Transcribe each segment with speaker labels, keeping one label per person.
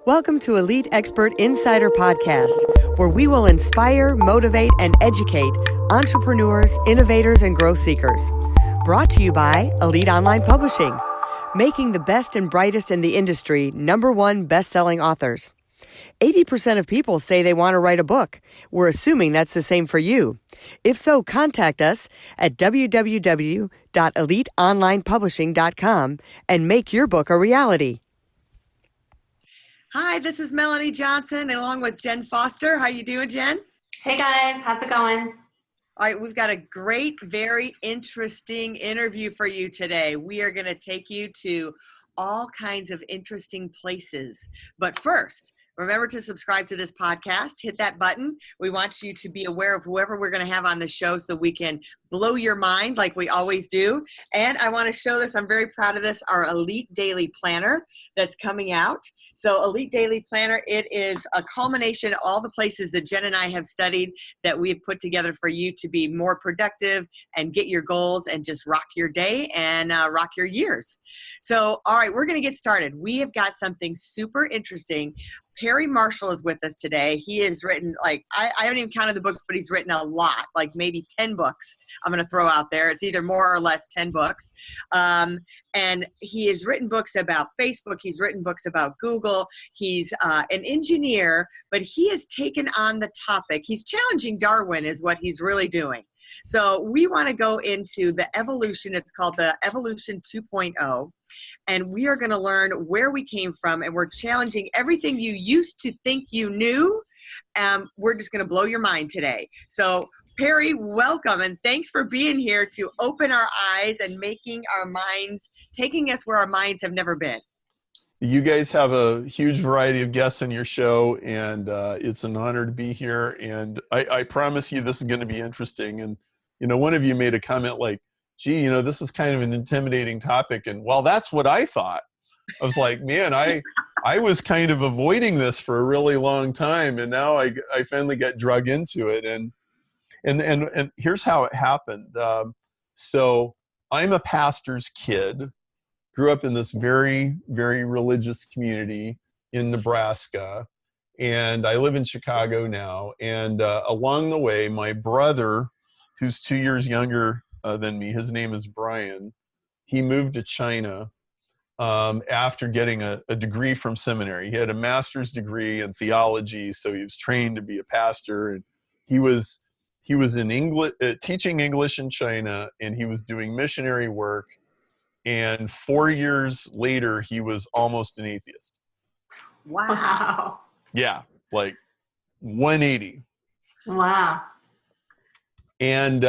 Speaker 1: Welcome to Elite Expert Insider Podcast, where we will inspire, motivate, and educate entrepreneurs, innovators, and growth seekers. Brought to you by Elite Online Publishing, making the best and brightest in the industry #1 best-selling authors. 80% of people say they want to write a book. We're assuming that's the same for you. If so, contact us at www.eliteonlinepublishing.com and make your book a reality. Hi, this is Melanie Johnson, along with Jenn Foster. How you doing, Jenn?
Speaker 2: Hey guys, how's it going?
Speaker 1: All right, we've got a great, very interesting interview for you today. We are going to take you to all kinds of interesting places. But first, remember to subscribe to this podcast. Hit that button. We want you to be aware of whoever we're going to have on the show so we can blow your mind like we always do. And I want to show this. I'm very proud of this, our Elite Daily Planner that's coming out. So Elite Daily Planner, it is a culmination of all the places that Jenn and I have studied that we've put together for you to be more productive and get your goals and just rock your day and rock your years. So, all right, we're going to get started. We have got something super interesting. Perry Marshall is with us today. He has written, I haven't even counted the books, but he's written a lot, like maybe 10 books I'm going to throw out there. It's either more or less 10 books. And he has written books about Facebook. He's written books about Google. He's an engineer, but he has taken on the topic. He's challenging Darwin is what he's really doing. So we want to go into the evolution. It's called the Evolution 2.0. And we are going to learn where we came from. And we're challenging everything you used to think you knew. We're just going to blow your mind today. So Perry, welcome. And thanks for being here to open our eyes and making our minds, taking us where our minds have never been.
Speaker 3: You guys have a huge variety of guests on your show, and it's an honor to be here. And I promise you this is going to be interesting. And, one of you made a comment like, gee, this is kind of an intimidating topic. And, well, that's what I thought. I was like, man, I was kind of avoiding this for a really long time. And now I finally got drug into it. And here's how it happened. So I'm a pastor's kid. Grew up in this very, very religious community in Nebraska, and I live in Chicago now. And along the way, my brother, who's 2 years younger than me, his name is Brian, he moved to China after getting a degree from seminary. He had a master's degree in theology, so he was trained to be a pastor. And he was in English, teaching English in China, and he was doing missionary work. And 4 years later, he was almost an atheist.
Speaker 2: Wow.
Speaker 3: Yeah, like 180.
Speaker 2: Wow.
Speaker 3: And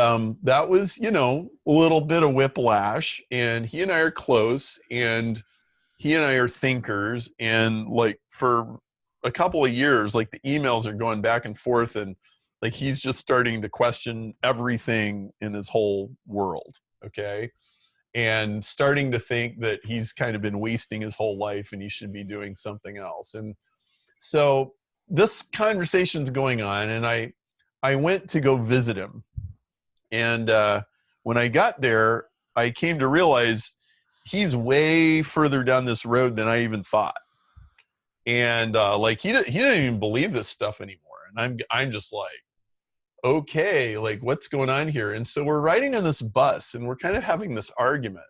Speaker 3: that was, a little bit of whiplash. And he and I are close, and he and I are thinkers. And for a couple of years, the emails are going back and forth, and he's just starting to question everything in his whole world. Okay. And starting to think that he's kind of been wasting his whole life and he should be doing something else. And so this conversation's going on, and I went to go visit him. And when I got there, I came to realize he's way further down this road than I even thought. And he didn't even believe this stuff anymore. And I'm just like, okay, what's going on here? And so we're riding on this bus, and we're kind of having this argument.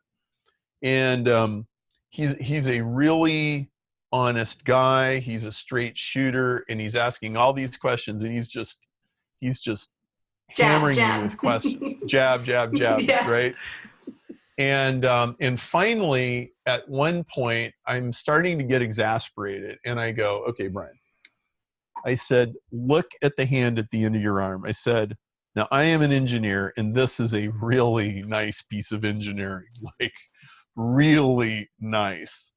Speaker 3: And he's a really honest guy. He's a straight shooter, and he's asking all these questions, and he's just hammering me with questions. Jab, jab, jab, yeah. Right? And finally, at one point, I'm starting to get exasperated, and I go, okay, Brian. I said, look at the hand at the end of your arm. I said, now I am an engineer, and this is a really nice piece of engineering, really nice.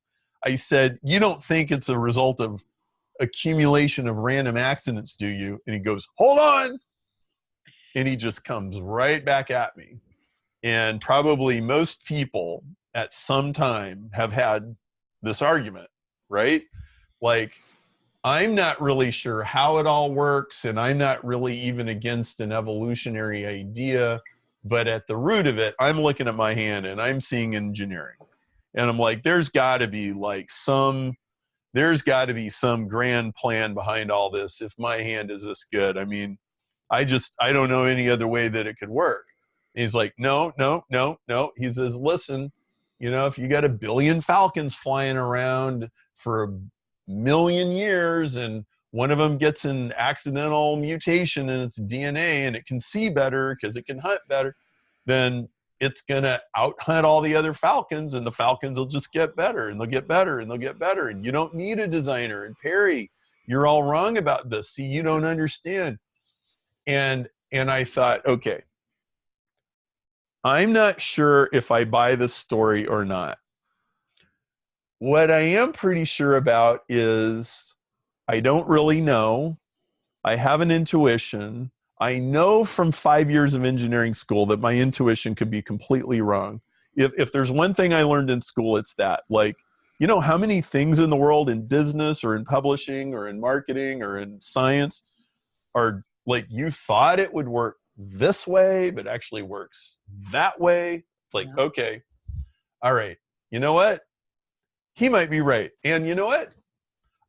Speaker 3: I said, you don't think it's a result of accumulation of random accidents, do you? And he goes, hold on. And he just comes right back at me. And probably most people at some time have had this argument, right? I'm not really sure how it all works, and I'm not really even against an evolutionary idea, but at the root of it, I'm looking at my hand and I'm seeing engineering. And I'm like, there's got to be there's got to be some grand plan behind all this if my hand is this good. I mean, I don't know any other way that it could work. And he's like, no. He says, listen, if you got 1 billion falcons flying around for 1 million years and one of them gets an accidental mutation in its DNA and it can see better because it can hunt better, then it's going to out-hunt all the other falcons, and the falcons will just get better, and they'll get better, and they'll get better. And you don't need a designer. And Perry, you're all wrong about this. See, you don't understand. And I thought, okay, I'm not sure if I buy this story or not. What I am pretty sure about is I don't really know. I have an intuition. I know from 5 years of engineering school that my intuition could be completely wrong. If there's one thing I learned in school, it's that. Like, how many things in the world, in business or in publishing or in marketing or in science, are like you thought it would work this way, but actually works that way? It's like, okay, all right, you know what? He might be right. And you know what?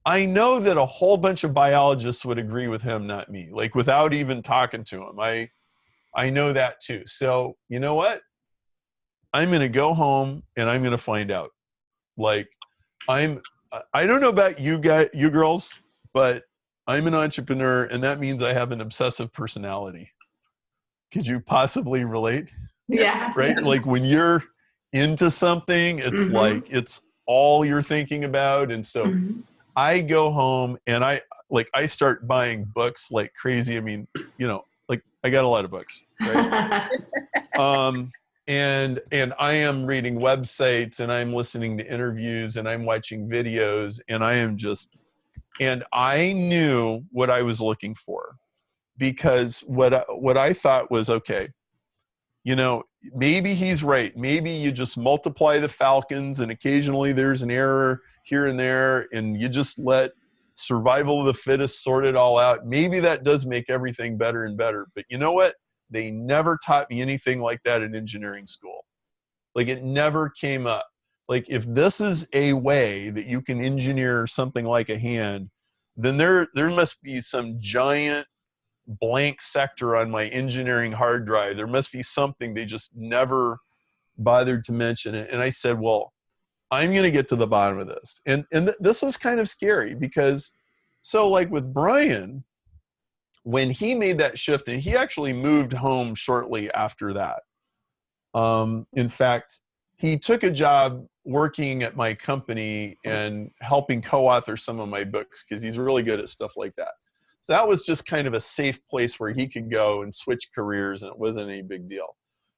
Speaker 3: I know that a whole bunch of biologists would agree with him, not me, like without even talking to him. I know that too. So you know what? I'm going to go home and I'm going to find out. Like I don't know about you guys, you girls, but I'm an entrepreneur, and that means I have an obsessive personality. Could you possibly relate?
Speaker 2: Yeah.
Speaker 3: Right? Like when you're into something, it's like, it's all you're thinking about. And so I go home and I start buying books like crazy. I mean, like I got a lot of books, right? And I am reading websites, and I'm listening to interviews, and I'm watching videos, and and I knew what I was looking for, because what I thought was, okay, maybe he's right. Maybe you just multiply the falcons, and occasionally there's an error here and there, and you just let survival of the fittest sort it all out. Maybe that does make everything better and better. But you know what? They never taught me anything like that in engineering school. Like it never came up. Like if this is a way that you can engineer something like a hand, then there must be some giant blank sector on my engineering hard drive. There must be something they just never bothered to mention it. And I said, well, I'm going to get to the bottom of this. And this was kind of scary, because so like with Brian, when he made that shift, and he actually moved home shortly after that. In fact, he took a job working at my company and helping co-author some of my books, because he's really good at stuff like that. So that was just kind of a safe place where he could go and switch careers, and it wasn't any big deal.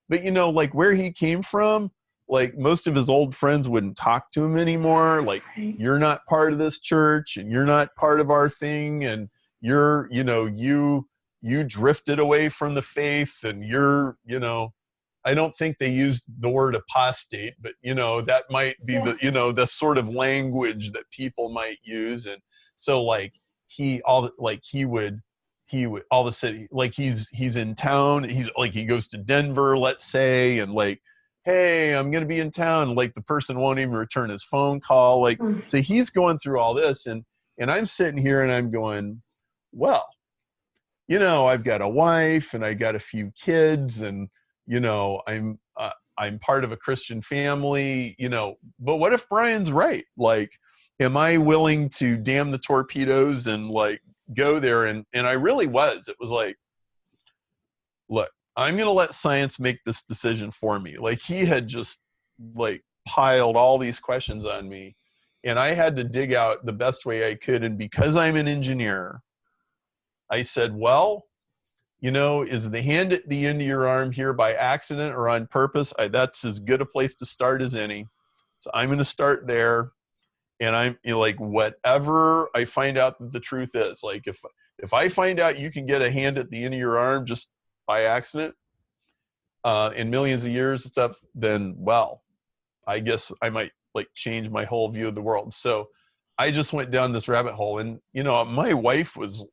Speaker 3: But like where he came from, like most of his old friends wouldn't talk to him anymore. Like, you're not part of this church, and you're not part of our thing, and you're, you drifted away from the faith, and you're, I don't think they used the word apostate, but that might be the, the sort of language that people might use. And so like he would all of a sudden, like he's in town, he goes to Denver, let's say, and like, hey, I'm going to be in town. Like the person won't even return his phone call. Like, so he's going through all this, and I'm sitting here and I'm going, well, I've got a wife and I got a few kids, and, I'm part of a Christian family, but what if Brian's right? Like, am I willing to damn the torpedoes and like go there? And I really was. It was like, look, I'm going to let science make this decision for me. Like he had just like piled all these questions on me, and I had to dig out the best way I could. And because I'm an engineer, I said, well, is the hand at the end of your arm here by accident or on purpose? That's as good a place to start as any. So I'm going to start there. And I'm like, whatever I find out that the truth is, like if I find out you can get a hand at the end of your arm just by accident in millions of years and stuff, then, well, I guess I might like change my whole view of the world. So I just went down this rabbit hole. And, my wife was,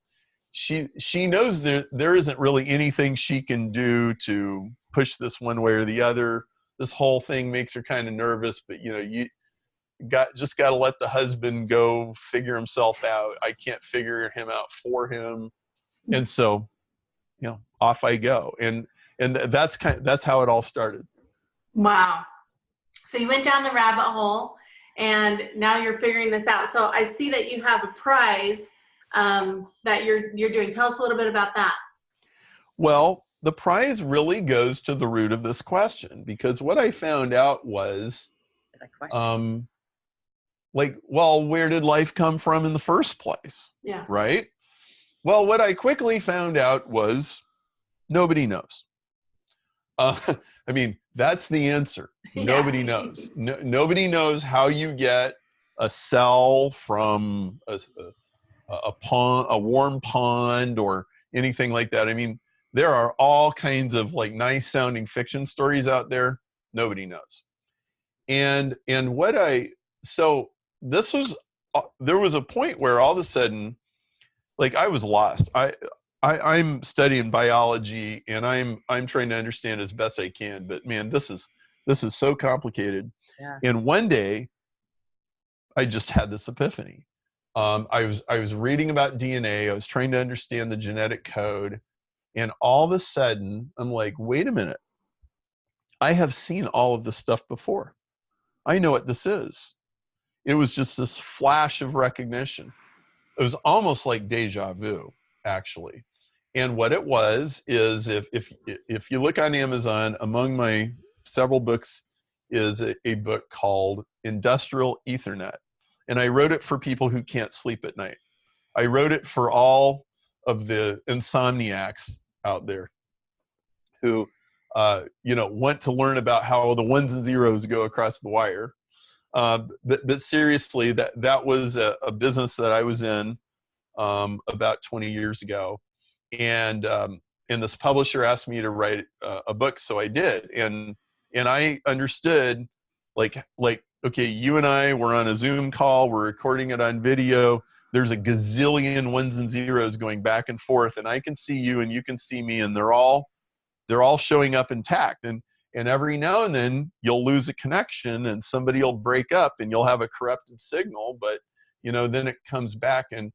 Speaker 3: she knows there isn't really anything she can do to push this one way or the other. This whole thing makes her kind of nervous, but just got to let the husband go figure himself out. I can't figure him out for him. And so, off I go. And that's how it all started.
Speaker 2: Wow. So you went down the rabbit hole and now you're figuring this out. So I see that you have a prize that you're doing. Tell us a little bit about that.
Speaker 3: Well, the prize really goes to the root of this question, because what I found out was, where did life come from in the first place?
Speaker 2: Yeah.
Speaker 3: Right? Well, what I quickly found out was nobody knows. That's the answer.
Speaker 2: Yeah.
Speaker 3: Nobody knows. Nobody knows how you get a cell from a pond, a warm pond, or anything like that. There are all kinds of nice sounding fiction stories out there. Nobody knows. And so this was, there was a point where all of a sudden, I was lost. I'm studying biology and I'm trying to understand as best I can, but man, this is so complicated.
Speaker 1: Yeah.
Speaker 3: And one day I just had this epiphany. I was reading about DNA. I was trying to understand the genetic code. And all of a sudden I'm like, wait a minute. I have seen all of this stuff before. I know what this is. It was just this flash of recognition. It was almost like deja vu, actually. And what it was is, if you look on Amazon, among my several books is a book called Industrial Ethernet. And I wrote it for people who can't sleep at night. I wrote it for all of the insomniacs out there who, want to learn about how the ones and zeros go across the wire. But seriously, that was a business that I was in about 20 years ago. And this publisher asked me to write a book, so I did. And I understood, okay, you and I were on a Zoom call, we're recording it on video. There's a gazillion ones and zeros going back and forth, and I can see you and you can see me, and they're all showing up intact. And every now and then you'll lose a connection and somebody will break up and you'll have a corrupted signal, but then it comes back. And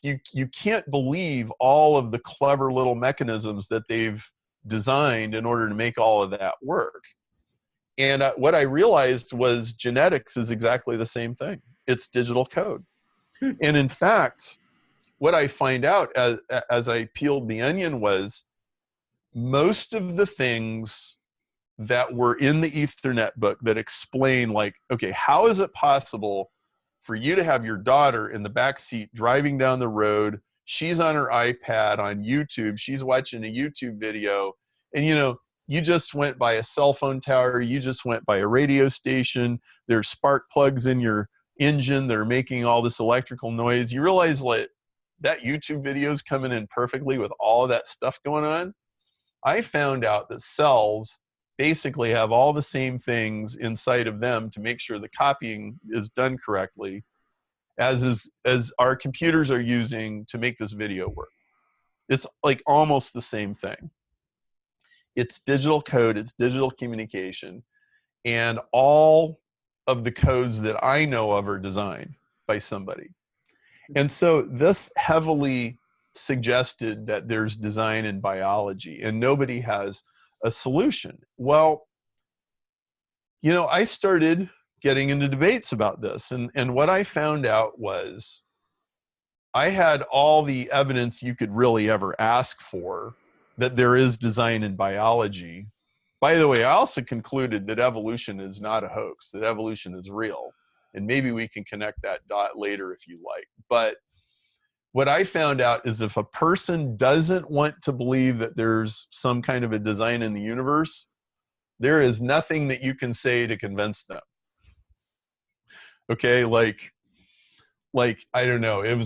Speaker 3: you can't believe all of the clever little mechanisms that they've designed in order to make all of that work. And what I realized was genetics is exactly the same thing. It's digital code. And in fact, what I find out as I peeled the onion was most of the things that were in the Ethernet book that explain okay, how is it possible for you to have your daughter in the back seat driving down the road? She's on her iPad on YouTube. She's watching a YouTube video. And, you just went by a cell phone tower. You just went by a radio station. There's spark plugs in your engine that are making all this electrical noise. You realize that YouTube video is coming in perfectly with all of that stuff going on. I found out that cells basically have all the same things inside of them to make sure the copying is done correctly as our computers are using to make this video work. It's almost the same thing. It's digital code, it's digital communication, and all of the codes that I know of are designed by somebody. And so this heavily suggested that there's design in biology and nobody has a solution. Well, I started getting into debates about this, and what I found out was I had all the evidence you could really ever ask for that there is design in biology. By the way, I also concluded that evolution is not a hoax, that evolution is real. And maybe we can connect that dot later if you like. But what I found out is if a person doesn't want to believe that there's some kind of a design in the universe, there is nothing that you can say to convince them. Okay, I don't know.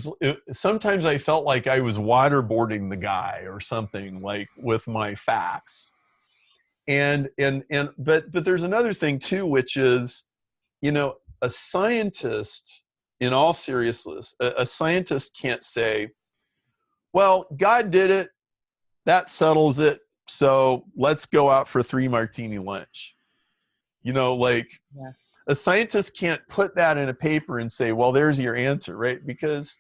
Speaker 3: Sometimes I felt like I was waterboarding the guy or something, with my facts. But there's another thing too, which is, a scientist, in all seriousness, a scientist can't say, well, God did it, that settles it, so let's go out for 3 martini lunch.
Speaker 1: Yeah.
Speaker 3: a scientist can't put that in a paper and say, well, there's your answer, right? Because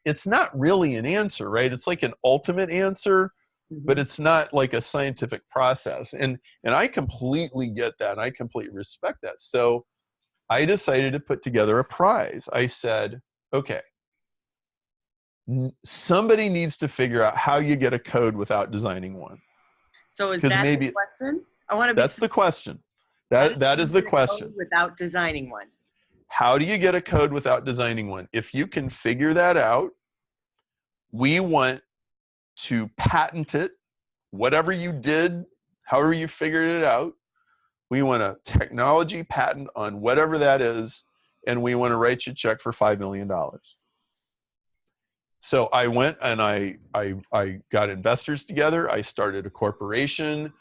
Speaker 3: it's not really an answer, right? It's like an ultimate answer, but it's not like a scientific process. And I completely get that, and I completely respect that. So I decided to put together a prize. I said, okay, somebody needs to figure out how you get a code without designing one.
Speaker 1: So is that the question? I want to be.
Speaker 3: That's the question. That is the question.
Speaker 1: Without designing one.
Speaker 3: How do you get a code without designing one? If you can figure that out, we want to patent it. Whatever you did, however you figured it out, we want a technology patent on whatever that is, and we want to write you a check for $5 million. So I went and I got investors together. I started a corporation.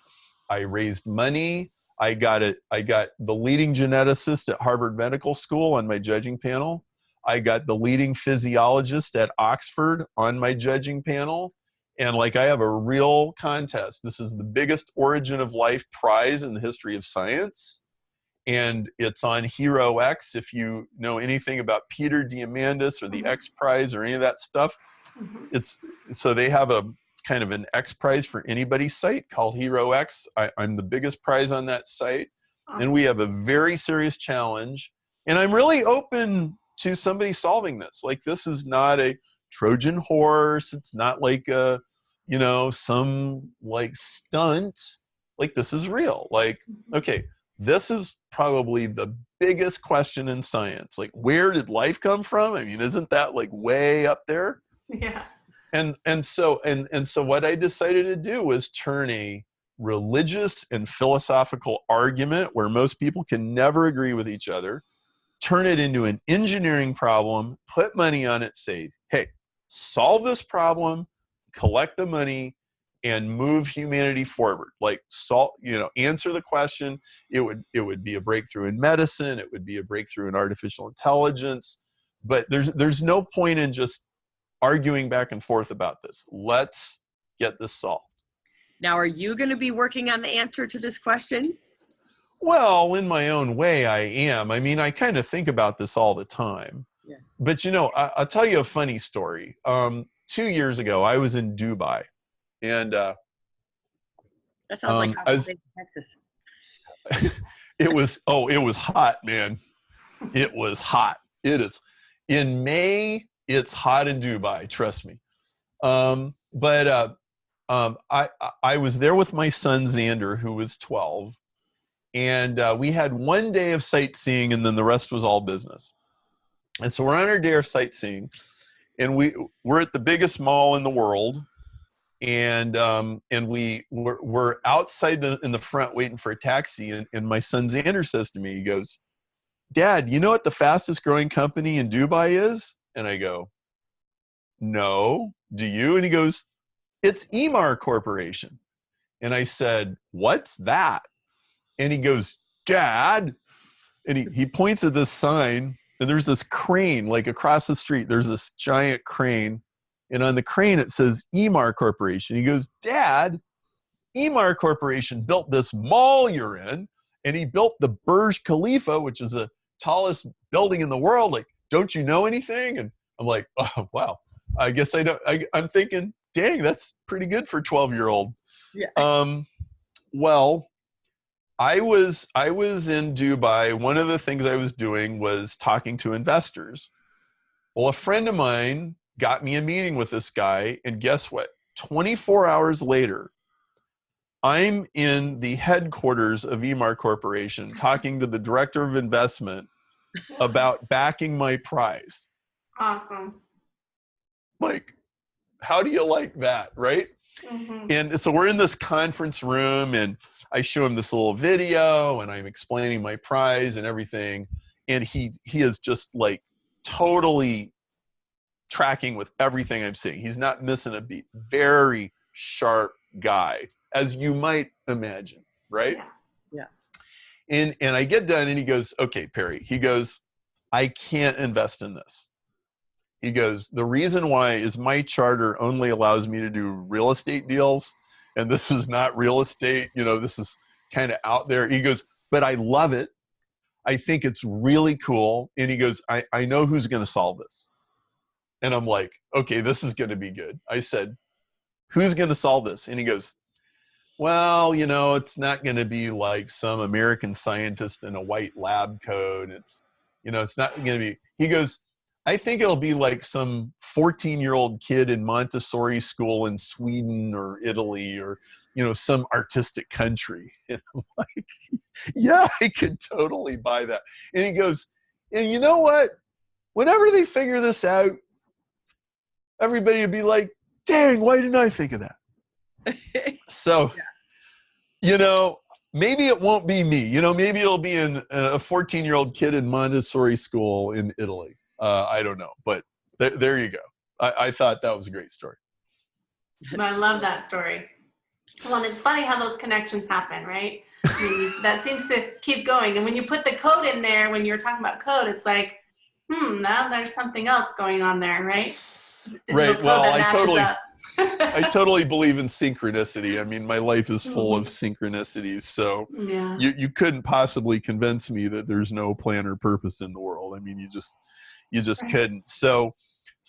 Speaker 3: I raised money. I got the leading geneticist at Harvard Medical School on my judging panel. I got the leading physiologist at Oxford on my judging panel. And like, I have a real contest. This is the biggest origin of life prize in the history of science. And it's on Hero X. If you know anything about Peter Diamandis or the X Prize or any of that stuff, so they have a kind of an X Prize for anybody's site called Hero X. I'm the biggest prize on that site. And we have a very serious challenge. And I'm really open to somebody solving this. Like, this is not a Trojan horse. It's not like a, some like stunt. Like, this is real. Like, okay, this is probably the biggest question in science. Like, where did life come from? I mean, isn't that like way up there?
Speaker 2: Yeah.
Speaker 3: And so what I decided to do was turn a religious and philosophical argument where most people can never agree with each other, turn it into an engineering problem, put money on it, say, hey, solve this problem, collect the money, and move humanity forward. Like, answer the question. It would be a breakthrough in medicine. It would be a breakthrough in artificial intelligence. But there's no point in just arguing back and forth about this. Let's get this solved.
Speaker 1: Now, are you going to be working on the answer to this question?
Speaker 3: Well, in my own way, I am. I mean, I kind of think about this all the time. Yeah. But, I'll tell you a funny story. 2 years ago, I was in Dubai. And
Speaker 1: that sounds like I was in Texas.
Speaker 3: it was hot, man. It was hot. It is. In May, it's hot in Dubai, trust me. I was there with my son Xander, who was 12, and we had one day of sightseeing, and then the rest was all business. And so we're on our day of sightseeing, and we're at the biggest mall in the world, and we're outside in the front waiting for a taxi, and my son Xander says to me, he goes, "Dad, you know what the fastest growing company in Dubai is?" And I go, "No, do you?" And he goes, "It's Emaar Corporation." And I said, "What's that?" And he goes, "Dad," and he points at this sign, and there's this crane, like across the street, there's this giant crane. And on the crane, it says Emaar Corporation. He goes, "Dad, Emaar Corporation built this mall you're in, and he built the Burj Khalifa, which is the tallest building in the world. Like, don't you know anything?" And I'm like, "Oh, wow. I guess I don't." I'm thinking, dang, that's pretty good for a 12-year-old. Yeah. Well, I was in Dubai. One of the things I was doing was talking to investors. Well, a friend of mine got me a meeting with this guy, and guess what? 24 hours later, I'm in the headquarters of Emaar Corporation talking to the director of investment about backing my prize.
Speaker 2: Awesome.
Speaker 3: Like, how do you like that, right? Mm-hmm. And so we're in this conference room, and I show him this little video, and I'm explaining my prize and everything. And he is just like totally tracking with everything I'm saying. He's not missing a beat. Very sharp guy, as you might imagine, right?
Speaker 1: Yeah.
Speaker 3: And I get done, and he goes, "Okay, Perry," he goes, "I can't invest in this." He goes, "The reason why is my charter only allows me to do real estate deals, and this is not real estate. This is kind of out there." He goes, "But I love it. I think it's really cool. And he goes, I know who's going to solve this. And I'm like, okay, this is going to be good. I said, who's going to solve this? And he goes, well, you know, it's not going to be like some American scientist in a white lab coat. It's, you know, it's not going to be, he goes, I think it'll be like some 14-year-old kid in Montessori school in Sweden or Italy or, you know, some artistic country. And I'm like, yeah, I could totally buy that. And he goes, and you know what? Whenever they figure this out, everybody would be like, dang, why didn't I think of that? So, you know, maybe it won't be me. You know, maybe it'll be a 14-year-old kid in Montessori school in Italy. I don't know. But there you go. I thought that was a great story.
Speaker 2: I love that story. Well, and it's funny how those connections happen, right? I mean, that seems to keep going. And when you put the code in there, when you're talking about code, it's like, now there's something else going on there, right?
Speaker 3: Right. Well, I totally believe in synchronicity. I mean, my life is full of synchronicities. So you couldn't possibly convince me that there's no plan or purpose in the world. I mean, you just couldn't. So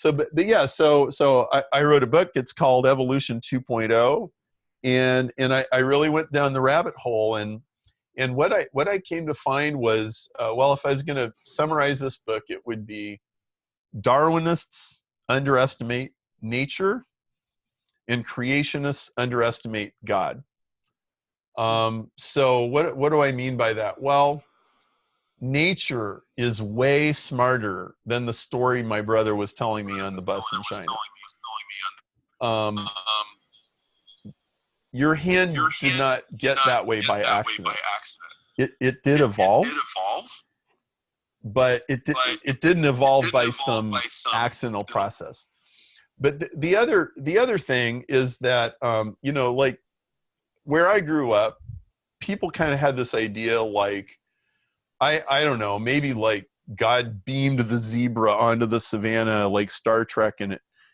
Speaker 3: I wrote a book. It's called Evolution 2.0. And I really went down the rabbit hole, and what I came to find was, well, if I was going to summarize this book, it would be Darwinists underestimate nature and creationists underestimate God. So what do I mean by that? Well, nature is way smarter than the story my brother was telling me on the bus in China. Your hand did not get that way by accident. It did evolve, but it didn't evolve by some accidental process. But the other thing is that you know, like where I grew up, people kind of had this idea like, I don't know, maybe like God beamed the zebra onto the savannah like Star Trek, and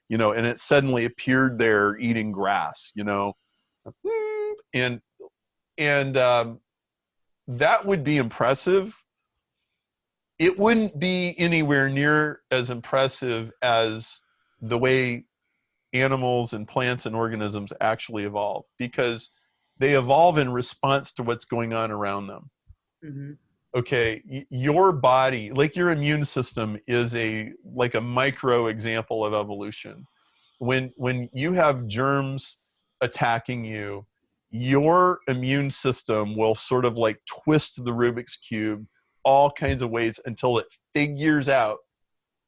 Speaker 3: it suddenly appeared there eating grass, you know. And that would be impressive. It wouldn't be anywhere near as impressive as the way animals and plants and organisms actually evolve, because they evolve in response to what's going on around them. Mm-hmm. Okay, your body, like your immune system, is like a micro example of evolution. When you have germs attacking you, your immune system will sort of like twist the Rubik's Cube all kinds of ways until it figures out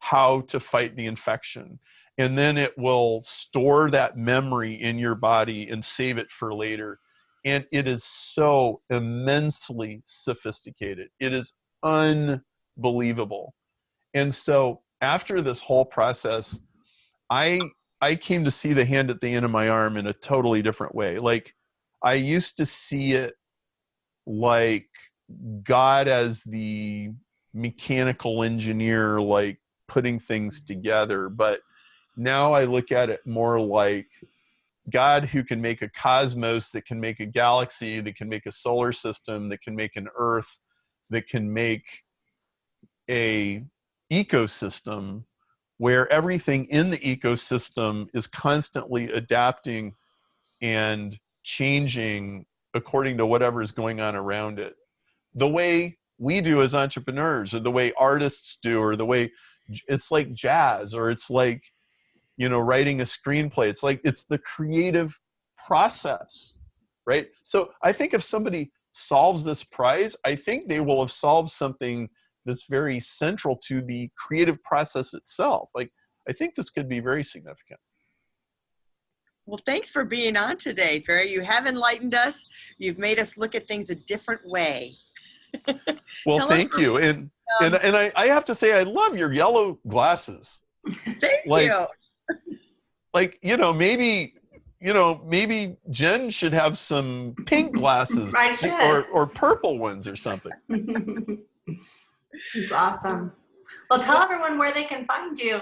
Speaker 3: how to fight the infection. And then it will store that memory in your body and save it for later. And it is so immensely sophisticated. It is unbelievable. And so after this whole process, I came to see the hand at the end of my arm in a totally different way. Like, I used to see it like God as the mechanical engineer, like putting things together. But now I look at it more like God who can make a cosmos, that can make a galaxy, that can make a solar system, that can make an earth, that can make a ecosystem where everything in the ecosystem is constantly adapting and changing according to whatever is going on around it. The way we do as entrepreneurs, or the way artists do, or the way it's like jazz, or it's like, you know, writing a screenplay. It's like, it's the creative process, right? So I think if somebody solves this prize, I think they will have solved something that's very central to the creative process itself. Like, I think this could be very significant.
Speaker 1: Well, thanks for being on today, Ferry. You have enlightened us. You've made us look at things a different way.
Speaker 3: Well, thank you. And I have to say, I love your yellow glasses.
Speaker 1: Thank you.
Speaker 3: Like, maybe Jenn should have some pink glasses or purple ones or something.
Speaker 2: It's awesome. Well, tell everyone where they can find you.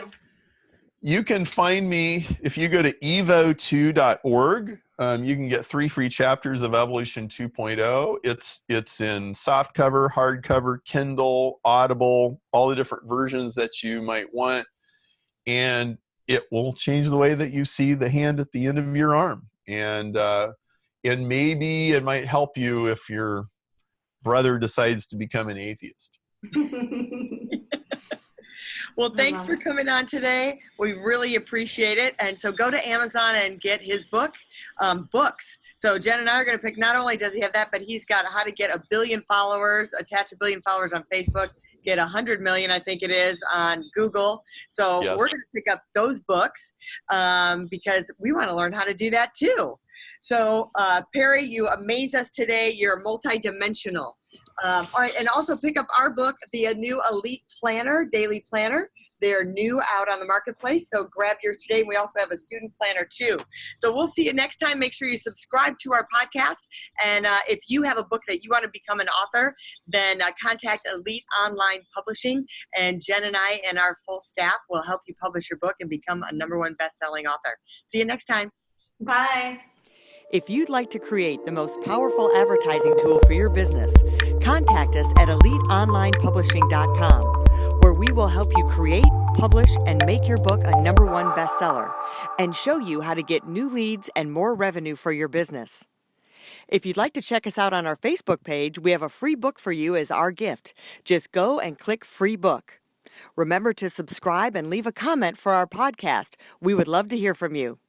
Speaker 3: You can find me if you go to evo2.org. you can get 3 free chapters of Evolution 2.0. It's in softcover, hardcover, Kindle, Audible, all the different versions that you might want. And it will change the way that you see the hand at the end of your arm. And maybe it might help you if your brother decides to become an atheist.
Speaker 1: Well, thanks for coming on today. We really appreciate it. And so go to Amazon and get his book, books. So Jenn and I are going to pick, not only does he have that, but he's got how to get 1 billion followers, attach 1 billion followers on Facebook, get 100 million, I think it is, on Google. So
Speaker 3: Yes.
Speaker 1: We're going to pick up those books because we want to learn how to do that too. So Perry, you amaze us today. You're multidimensional. All right, and also pick up our book, the new Elite Planner, Daily Planner. They're new out on the marketplace, so grab yours today. We also have a student planner too. So we'll see you next time. Make sure you subscribe to our podcast. And if you have a book that you want to become an author, then contact Elite Online Publishing, and Jenn and I and our full staff will help you publish your book and become a #1 best-selling author. See you next time.
Speaker 2: Bye.
Speaker 1: If you'd like to create the most powerful advertising tool for your business, contact us at eliteonlinepublishing.com, where we will help you create, publish, and make your book a #1 bestseller, and show you how to get new leads and more revenue for your business. If you'd like to check us out on our Facebook page, we have a free book for you as our gift. Just go and click Free Book. Remember to subscribe and leave a comment for our podcast. We would love to hear from you.